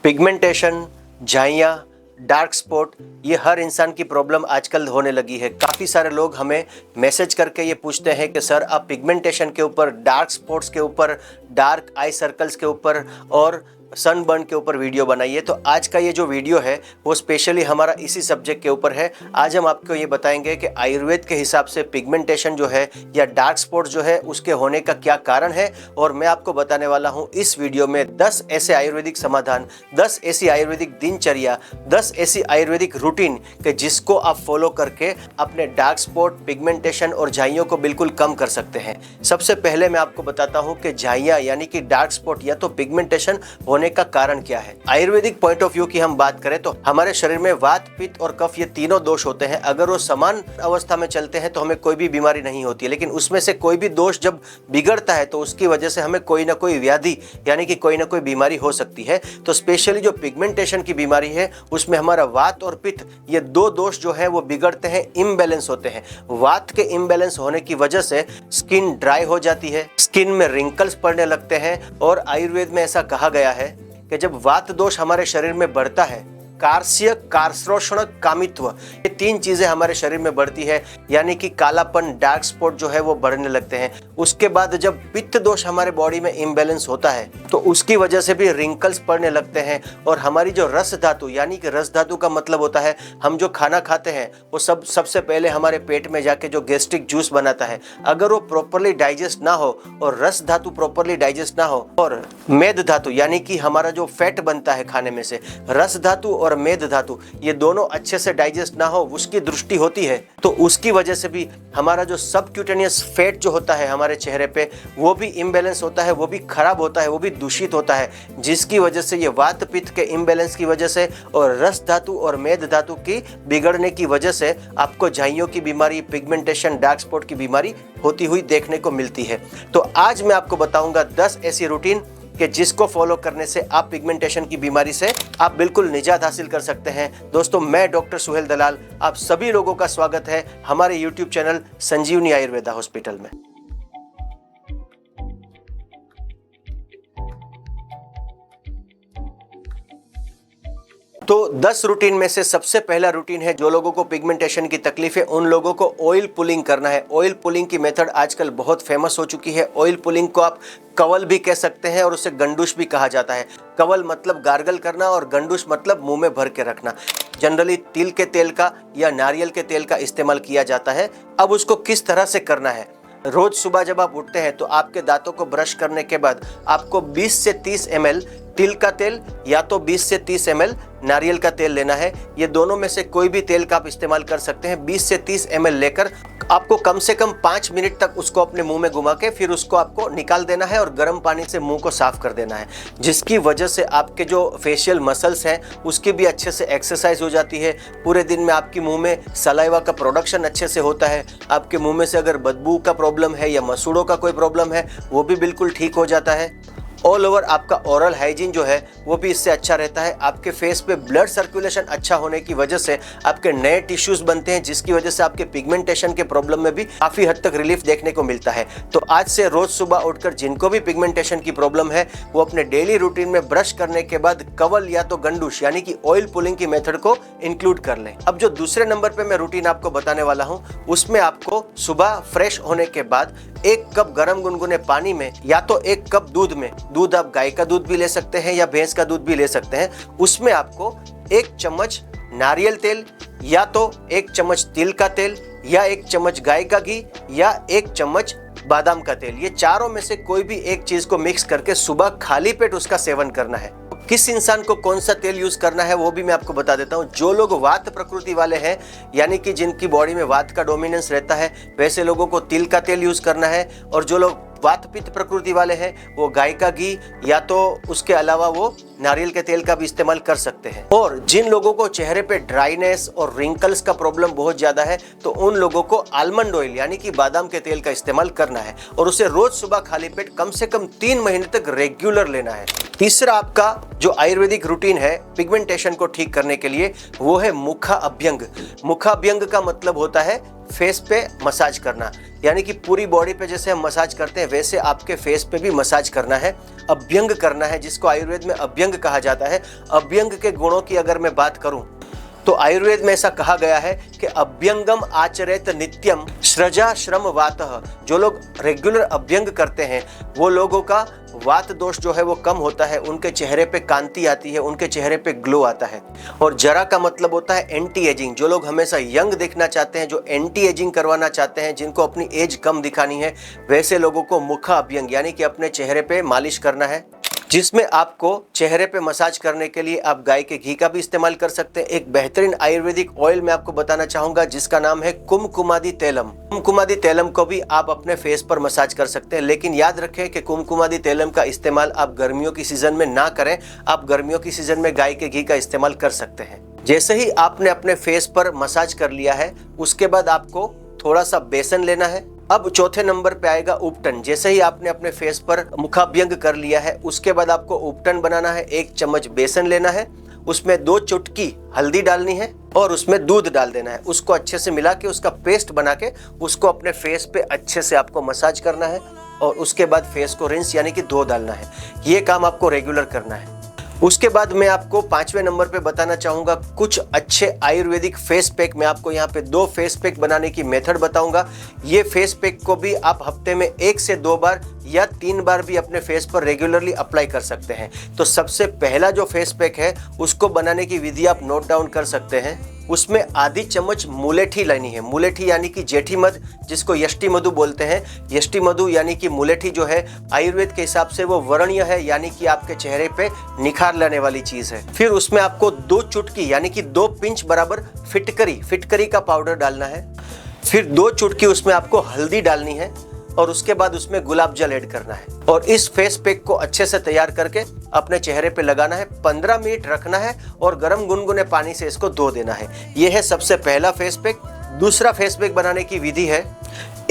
Pigmentation, झाइयाँ, dark spot, ये हर इंसान की प्रॉब्लम आजकल होने लगी है। काफ़ी सारे लोग हमें मैसेज करके ये पूछते हैं कि सर आप पिगमेंटेशन के ऊपर, डार्क स्पॉट्स के ऊपर, डार्क आई सर्कल्स के ऊपर और सनबर्न के ऊपर वीडियो बनाइए। तो आज का ये जो वीडियो है वो स्पेशली हमारा इसी सब्जेक्ट के ऊपर है। आज हम आपको ये बताएंगे कि आयुर्वेद के हिसाब से पिगमेंटेशन जो है या डार्क स्पॉट जो है उसके होने का क्या कारण है, और मैं आपको बताने वाला हूँ इस वीडियो में 10 ऐसे आयुर्वेदिक समाधान, 10 ऐसी आयुर्वेदिक दिनचर्या, 10 ऐसी आयुर्वेदिक रूटीन कि जिसको आप फॉलो करके अपने डार्क स्पॉट, पिगमेंटेशन और झाइयों को बिल्कुल कम कर सकते हैं। सबसे पहले मैं आपको बताता हूँ कि झाइयाँ यानी कि डार्क स्पॉट या तो पिगमेंटेशन होने का कारण क्या है। आयुर्वेदिक पॉइंट ऑफ व्यू की हम बात करें तो हमारे शरीर में वात, पित्त और कफ ये तीनों दोष होते हैं। अगर वो समान अवस्था में चलते हैं तो हमें कोई भी बीमारी नहीं होती है, लेकिन उसमें से कोई भी दोष जब बिगड़ता है तो उसकी वजह से हमें कोई ना कोई व्याधि यानी कि कोई ना कोई बीमारी हो सकती है। तो स्पेशली जो पिगमेंटेशन की बीमारी है उसमें हमारा वात और पित्त ये दो दोष जो है वो बिगड़ते हैं, इम्बैलेंस होते हैं। वात के इम्बैलेंस होने की वजह से स्किन ड्राई हो जाती है, स्किन में रिंकल्स पड़ने लगते हैं, और आयुर्वेद में ऐसा कहा गया है कि जब वात दोष हमारे शरीर में बढ़ता है, कार्स्य, कार्श्रोषण, कामित्व, ये तीन चीजें हमारे शरीर में बढ़ती है, यानी कि कालापन, डार्क स्पॉट जो है वो बढ़ने लगते हैं। उसके बाद जब पित्त दोष हमारे बॉडी में इम्बैलेंस होता है तो उसकी वजह से भी रिंकल्स पड़ने लगते हैं, और हमारी जो रस धातु, यानी कि रस धातु का मतलब होता है हम जो खाना खाते हैं वो सबसे पहले हमारे पेट में जाके जो गैस्ट्रिक जूस बनाता है, अगर वो प्रॉपरली डाइजेस्ट ना हो और रस धातु प्रॉपरली डाइजेस्ट ना हो, और मेद धातु यानी कि हमारा जो फैट बनता है खाने में से, रस धातु और मेद धातु ये दोनों अच्छे से डाइजेस्ट ना हो, उसकी दृष्टि होती है तो उसकी वजह से भी हमारा जो सबक्यूटेनियस फैट जो होता है हमारे चेहरे पे वो भी इम्बैलेंस होता है, वो भी खराब होता है, वो भी दूषित होता है, जिसकी वजह से ये वात पित्त के इम्बैलेंस की वजह से और रस धातु और मेद धातु की बिगड़ने की वजह से आपको झाइयों की बीमारी, पिगमेंटेशन, डार्क स्पॉट की बीमारी होती हुई देखने को मिलती है। तो आज मैं आपको बताऊंगा 10 ऐसी रूटीन कि जिसको फॉलो करने से आप पिगमेंटेशन की बीमारी से आप बिल्कुल निजात हासिल कर सकते हैं। दोस्तों, मैं डॉक्टर सुहेल दलाल, आप सभी लोगों का स्वागत है हमारे YouTube चैनल संजीवनी आयुर्वेदा हॉस्पिटल में। तो 10 रूटीन में से सबसे पहला रूटीन है, जो लोगों को पिगमेंटेशन की तकलीफ है उन लोगों को ऑयल पुलिंग करना है। ऑयल पुलिंग की मेथड आजकल बहुत फेमस हो चुकी है। ऑयल पुलिंग को आप कवल भी कह सकते हैं और उसे गंडूश भी कहा जाता है। कवल मतलब गार्गल करना और गंडूश मतलब मुंह में भर के रखना। जनरली तिल के तेल का या नारियल के तेल का इस्तेमाल किया जाता है। अब उसको किस तरह से करना है, रोज सुबह जब आप उठते हैं तो आपके दांतों को ब्रश करने के बाद आपको 20 से 30 ml तिल का तेल या तो 20 से 30 ml नारियल का तेल लेना है। ये दोनों में से कोई भी तेल का आप इस्तेमाल कर सकते हैं। 20 से 30 ml लेकर आपको कम से कम 5 मिनट तक उसको अपने मुंह में घुमा के फिर उसको आपको निकाल देना है और गर्म पानी से मुंह को साफ कर देना है, जिसकी वजह से आपके जो फेशियल मसल्स हैं उसकी भी अच्छे से एक्सरसाइज हो जाती है। पूरे दिन में आपकी मुंह में सलाइवा का प्रोडक्शन अच्छे से होता है। आपके मुंह में से अगर बदबू का प्रॉब्लम है या मसूड़ों का कोई प्रॉब्लम है वो भी बिल्कुल ठीक हो जाता है। ऑल ओवर आपका ओरल हाइजीन जो है वो भी इससे अच्छा रहता है। आपके फेस पे ब्लड सर्कुलेशन अच्छा होने की वजह से आपके नए टिश्यूज बनते हैं, जिसकी वजह से आपके पिगमेंटेशन के प्रॉब्लम में भी काफ़ी हद तक रिलीफ देखने को मिलता है। तो आज से रोज सुबह उठकर जिनको भी पिगमेंटेशन की प्रॉब्लम है वो अपने डेली रूटीन में ब्रश करने के बाद कवल या तो गंडूश यानी कि ऑयल पुलिंग की मेथड को इंक्लूड कर लें। अब जो दूसरे नंबर पे मैं रूटीन आपको बताने वाला हूँ उसमें आपको सुबह फ्रेश होने के बाद 1 कप गर्म गुनगुने पानी में या तो 1 कप दूध में, दूध आप गाय का दूध भी ले सकते हैं या भैंस का दूध भी ले सकते हैं, उसमें आपको 1 चम्मच नारियल तेल या तो 1 चम्मच तिल का तेल या 1 चम्मच गाय का घी या 1 चम्मच बादाम का तेल, ये चारों में से कोई भी एक चीज को मिक्स करके सुबह खाली पेट उसका सेवन करना है। किस इंसान को कौन सा तेल यूज करना है वो भी मैं आपको बता देता हूँ। जो लोग वात प्रकृति वाले हैं यानी कि जिनकी बॉडी में वात का डोमिनेंस रहता है वैसे लोगों को तिल का तेल यूज करना है, और जो लोग वात पित्त प्रकृति वाले हैं वो गाय का घी या तो उसके अलावा वो नारियल के तेल का भी इस्तेमाल कर सकते हैं। और जिन लोगों को चेहरे पे ड्राइनेस और रिंकल्स का प्रॉब्लम बहुत ज्यादा है तो उन लोगों को आलमंड ऑयल यानी कि बादाम के तेल का इस्तेमाल करना है, और उसे रोज सुबह खाली पेट कम से कम 3 महीने तक रेगुलर लेना है। तीसरा आपका जो आयुर्वेदिक रूटीन है पिगमेंटेशन को ठीक करने के लिए वो है मुखा अभ्यंग। मुखा अभ्यंग का मतलब होता है फेस पे मसाज करना। यानी कि पूरी बॉडी पे जैसे हम मसाज करते हैं वैसे आपके फेस पे भी मसाज करना है, अभ्यंग करना है, जिसको आयुर्वेद में अभ्यंग कहा जाता है। अभ्यंग के गुणों की अगर मैं बात करूं तो आयुर्वेद में ऐसा कहा गया है कि अभ्यंगम आचरेत नित्यम सृजा श्रम वातः। जो लोग रेगुलर अभ्यंग करते हैं वो लोगों का वात दोष जो है वो कम होता है, उनके चेहरे पे कांति आती है, उनके चेहरे पे ग्लो आता है। और जरा का मतलब होता है एंटी एजिंग। जो लोग हमेशा यंग दिखना चाहते हैं, जो एंटी एजिंग करवाना चाहते हैं, जिनको अपनी एज कम दिखानी है, वैसे लोगों को मुखा अभ्यंग यानी कि अपने चेहरे पे मालिश करना है, जिसमें आपको चेहरे पे मसाज करने के लिए आप गाय के घी का भी इस्तेमाल कर सकते हैं। एक बेहतरीन आयुर्वेदिक ऑयल मैं आपको बताना चाहूंगा जिसका नाम है कुमकुमादी तैलम। कुमकुमादी तैलम को भी आप अपने फेस पर मसाज कर सकते हैं, लेकिन याद रखें कि कुमकुमादी तैलम का इस्तेमाल आप गर्मियों की सीजन में ना करें। आप गर्मियों की सीजन में गाय के घी का इस्तेमाल कर सकते हैं। जैसे ही आपने अपने फेस पर मसाज कर लिया है उसके बाद आपको थोड़ा सा बेसन लेना है। अब चौथे नंबर पे आएगा उपटन। जैसे ही आपने अपने फेस पर मुखाभ्यंग कर लिया है उसके बाद आपको उपटन बनाना है। 1 चम्मच बेसन लेना है, उसमें 2 चुटकी हल्दी डालनी है और उसमें दूध डाल देना है। उसको अच्छे से मिला के उसका पेस्ट बना के उसको अपने फेस पे अच्छे से आपको मसाज करना है और उसके बाद फेस को रिंस यानी कि धो डालना है। ये काम आपको रेगुलर करना है। उसके बाद मैं आपको 5वें नंबर पे बताना चाहूँगा कुछ अच्छे आयुर्वेदिक फेस पैक। मैं आपको यहाँ पे 2 फेस पैक बनाने की मेथड बताऊँगा। ये फेस पैक को भी आप हफ्ते में 1 से 2 बार या 3 बार भी अपने फेस पर रेगुलरली अप्लाई कर सकते हैं। तो सबसे पहला जो फेस पैक है उसको बनाने की विधि आप नोट डाउन कर सकते हैं। उसमें आधी चम्मच मुलेठी लेनी है। मुलेठी यानी कि जेठी मध, जिसको यष्टि मधु बोलते हैं। यष्टि मधु यानी कि मुलेठी जो है आयुर्वेद के हिसाब से वो वर्ण्य है, यानी कि आपके चेहरे पे निखार लाने वाली चीज है। फिर उसमें आपको 2 चुटकी यानी कि 2 पिंच बराबर फिटकरी का पाउडर डालना है। फिर 2 चुटकी उसमें आपको हल्दी डालनी है और उसके बाद उसमें गुलाब जल ऐड करना है और इस फेस पैक को अच्छे से तैयार करके अपने चेहरे पे लगाना है। 15 मिनट रखना है और गर्म गुनगुने पानी से इसको धो देना है। यह है सबसे पहला फेस पैक। दूसरा फेस पैक बनाने की विधि है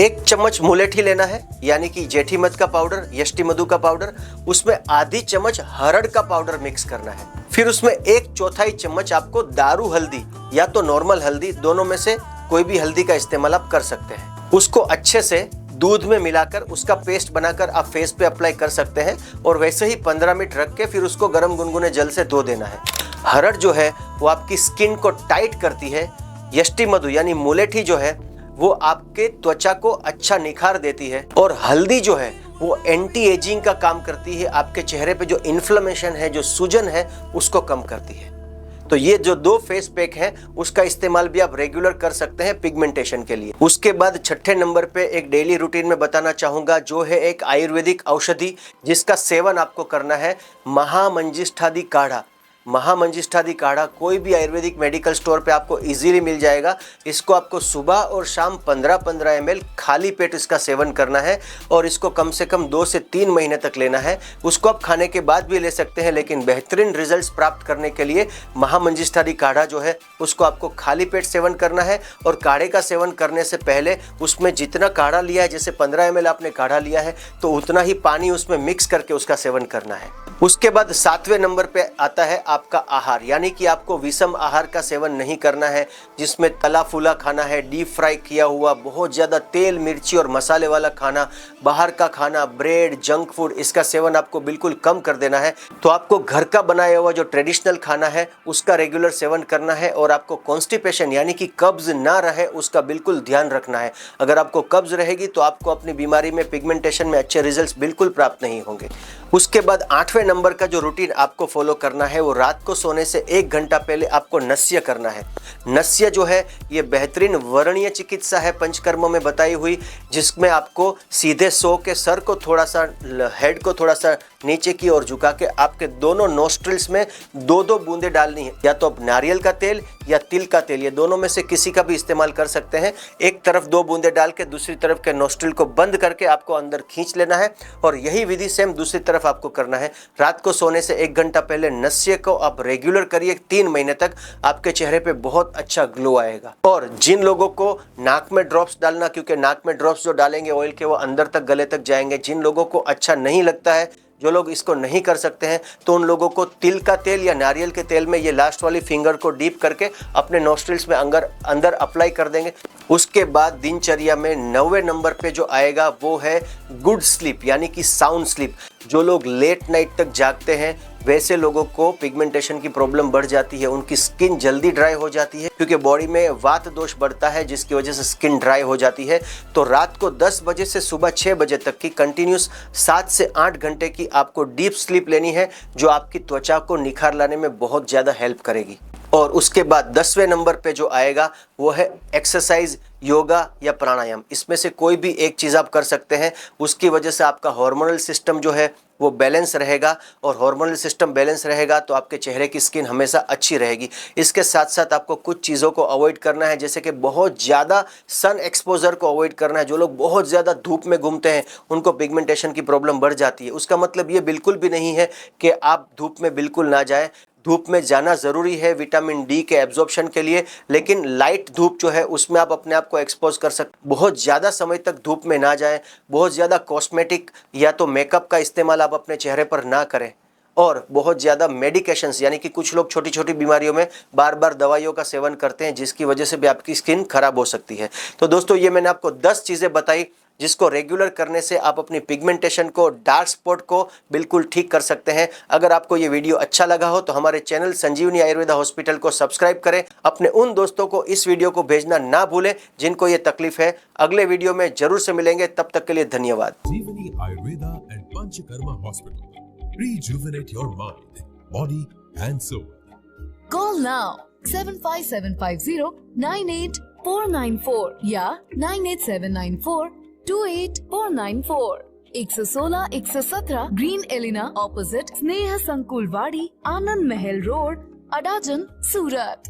1 चम्मच मुलेठी लेना है यानी कि जेठी मध का पाउडर, यष्टि मधु का पाउडर, उसमें आधी चम्मच हरड़ का पाउडर मिक्स करना है। फिर उसमें 1/4 चम्मच आपको दारू हल्दी या तो नॉर्मल हल्दी, दोनों में से कोई भी हल्दी का इस्तेमाल आप कर सकते हैं। उसको अच्छे से दूध में मिलाकर उसका पेस्ट बनाकर आप फेस पे अप्लाई कर सकते हैं और वैसे ही 15 मिनट रख के फिर उसको गर्म गुनगुने जल से धो देना है। हरड़ जो है वो आपकी स्किन को टाइट करती है। यष्टि मधु यानी मुलेठी जो है वो आपके त्वचा को अच्छा निखार देती है और हल्दी जो है वो एंटी एजिंग का काम करती है। आपके चेहरे पे जो इन्फ्लेमेशन है, जो सूजन है, उसको कम करती है। तो ये जो 2 फेस पैक है उसका इस्तेमाल भी आप रेगुलर कर सकते हैं पिगमेंटेशन के लिए। उसके बाद 6ठे नंबर पे एक डेली रूटीन में बताना चाहूंगा जो है एक आयुर्वेदिक औषधि जिसका सेवन आपको करना है, महामंजिष्ठादि काढ़ा। महामंजिष्ठादि काढ़ा कोई भी आयुर्वेदिक मेडिकल स्टोर पे आपको इजीली मिल जाएगा। इसको आपको सुबह और शाम 15-15 ml खाली पेट इसका सेवन करना है और इसको कम से कम 2 से 3 महीने तक लेना है। उसको आप खाने के बाद भी ले सकते हैं, लेकिन बेहतरीन रिजल्ट्स प्राप्त करने के लिए महामंजिष्ठादि काढ़ा जो है उसको आपको खाली पेट सेवन करना है। और काढ़े का सेवन करने से पहले उसमें जितना काढ़ा लिया है, जैसे 15 ml आपने काढ़ा लिया है तो उतना ही पानी उसमें मिक्स करके उसका सेवन करना है। उसके बाद 7वें नंबर पे आता है आपका आहार, यानी कि आपको विषम आहार का सेवन नहीं करना है जिसमें तला फूला खाना है, डीप फ्राई किया हुआ, बहुत ज़्यादा तेल मिर्ची और मसाले वाला खाना, बाहर का खाना, ब्रेड, जंक फूड, इसका सेवन आपको बिल्कुल कम कर देना है। तो आपको घर का बनाया हुआ जो ट्रेडिशनल खाना है उसका रेगुलर सेवन करना है और आपको कॉन्स्टिपेशन यानी कि कब्ज ना रहे उसका बिल्कुल ध्यान रखना है। अगर आपको कब्ज रहेगी तो आपको अपनी बीमारी में पिगमेंटेशन में अच्छे रिजल्ट्स बिल्कुल प्राप्त नहीं होंगे। उसके बाद 8वें नंबर का जो रूटीन आपको फॉलो करना है वो रात को सोने से 1 घंटा पहले आपको नस्य करना है। नस्य जो है ये बेहतरीन वर्णीय चिकित्सा है पंचकर्मों में बताई हुई, जिसमें आपको सीधे सो के सर को थोड़ा सा, हेड को थोड़ा सा नीचे की ओर झुका के आपके दोनों नोस्ट्रिल्स में 2-2 बूंदे डालनी है। या तो आप नारियल का तेल या तिल का तेल, ये दोनों में से किसी का भी इस्तेमाल कर सकते हैं। एक तरफ 2 बूंदे डाल के दूसरी तरफ के नोस्ट्रिल को बंद करके आपको अंदर खींच लेना है और यही विधि सेम दूसरी तरफ आपको करना है। रात को सोने से 1 घंटा पहले नस्य को आप रेगुलर करिए 3 महीने तक, आपके चेहरे पे बहुत अच्छा ग्लो आएगा। और जिन लोगों को नाक में ड्रॉप्स डालना, क्योंकि नाक में ड्रॉप्स जो डालेंगे ऑयल के वो अंदर तक, गले तक जाएंगे, जिन लोगों को अच्छा नहीं लगता है जो लोग इसको नहीं कर सकते हैं तो उन लोगों को तिल का तेल या नारियल के तेल में ये लास्ट वाली फिंगर को डीप करके अपने नोस्ट्रिल्स में अंदर अप्लाई कर देंगे। उसके बाद दिनचर्या में 9वें नंबर पे जो आएगा वो है गुड स्लीप, यानी कि साउंड स्लीप। जो लोग लेट नाइट तक जागते हैं वैसे लोगों को पिगमेंटेशन की प्रॉब्लम बढ़ जाती है, उनकी स्किन जल्दी ड्राई हो जाती है क्योंकि बॉडी में वात दोष बढ़ता है जिसकी वजह से स्किन ड्राई हो जाती है। तो रात को 10 बजे से सुबह 6 बजे तक की कंटिन्यूस 7 से 8 घंटे की आपको डीप स्लीप लेनी है, जो आपकी त्वचा को निखार लाने में बहुत ज़्यादा हेल्प करेगी। और उसके बाद 10वें नंबर पे जो आएगा वो है एक्सरसाइज, योगा या प्राणायाम। इसमें से कोई भी एक चीज़ आप कर सकते हैं, उसकी वजह से आपका हार्मोनल सिस्टम जो है वो बैलेंस रहेगा, और हार्मोनल सिस्टम बैलेंस रहेगा तो आपके चेहरे की स्किन हमेशा अच्छी रहेगी। इसके साथ साथ आपको कुछ चीज़ों को अवॉइड करना है, जैसे कि बहुत ज़्यादा सन एक्सपोजर को अवॉइड करना है। जो लोग बहुत ज़्यादा धूप में घूमते हैं उनको पिगमेंटेशन की प्रॉब्लम बढ़ जाती है। उसका मतलब ये बिल्कुल भी नहीं है कि आप धूप में बिल्कुल ना जाएं। धूप में जाना ज़रूरी है विटामिन डी के एब्जॉर्प्शन के लिए, लेकिन लाइट धूप जो है उसमें आप अपने आप को एक्सपोज कर सकते। बहुत ज़्यादा समय तक धूप में ना जाएं। बहुत ज़्यादा कॉस्मेटिक या तो मेकअप का इस्तेमाल आप अपने चेहरे पर ना करें, और बहुत ज़्यादा मेडिकेशंस, यानी कि कुछ लोग छोटी छोटी बीमारियों में बार बार दवाइयों का सेवन करते हैं जिसकी वजह से भी आपकी स्किन खराब हो सकती है। तो दोस्तों ये मैंने आपको 10 चीज़ें बताई जिसको रेगुलर करने से आप अपनी पिगमेंटेशन को, डार्क स्पॉट को बिल्कुल ठीक कर सकते हैं। अगर आपको ये वीडियो अच्छा लगा हो तो हमारे चैनल संजीवनी आयुर्वेदा हॉस्पिटल को सब्सक्राइब करें। अपने उन दोस्तों को इस वीडियो को भेजना ना भूलें जिनको ये तकलीफ है। अगले वीडियो में जरूर से मिलेंगे, तब तक के लिए धन्यवाद। Sanjeevani Ayurveda and Panchakarma hospital, rejuvenate your mind, body and soul. Call now 75750 या 9879428 116 117 ग्रीन एलिना ऑपोजिट स्नेह संकुल वाड़ी, आनंद महल रोड, अडाजन, सूरत।